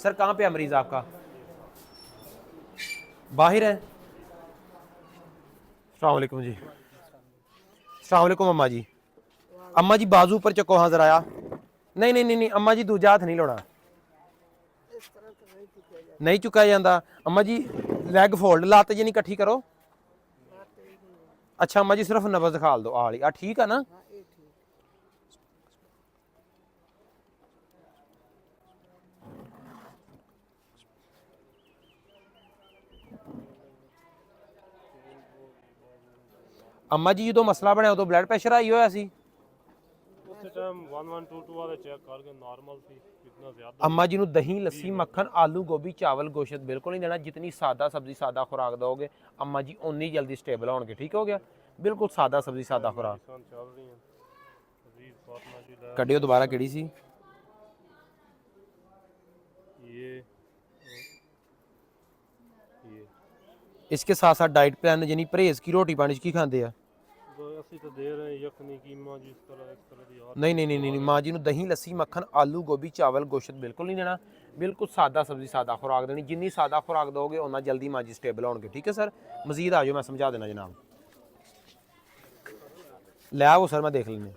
Sir कहाँ पे है मरीज़ आपका? बाहर है। अस्सलाम वालेकुम जी। अस्सलाम वालेकुम अम्मा जी। अम्मा जी बाजू ऊपर चको हाँ जरा। नहीं नहीं नहीं नहीं अम्मा जी दूजा हाथ नहीं लाना, नहीं चुकाया जाता। अम्मा जी लैग फोल्ड लत्त जी नहीं कट्ठी करो। अच्छा अम्मा जी सिर्फ नब्ज दिखा दो आ वाली, ठीक है ना? अम्मा जी जो मसला बनया उदो ब्लड प्रेशर हाई होया सी? अम्मा जी दही लस्सी मक्खन आलू गोभी चावल गोश्त बिल्कुल नहीं देना। जितनी सादा सब्जी सादा खुराक दोगे अम्मा जी उन्नी जल्दी स्टेबल होंगे। ठीक हो गया? बिल्कुल सादा सब्जी सादा खुराक। कडियो दोबारा केड़ी सी? इसके साथ साथ डाइट प्लान यानी परहेज की रोटी पानी की खाते हैं? नहीं नहीं नहीं नहीं माँ जी दही लस्सी मक्खन आलू गोभी चावल गोश्त बिल्कुल नहीं देना। बिल्कुल सादा सब्जी सादा खुराक देनी। जिन्नी सादा खुराक दोगे उन्ना जल्दी माँ जी स्टेबल होंगे। ठीक है सर? मजीद आ जाओ मैं समझा देना जनाब। ले आओ सर मैं देख लेने।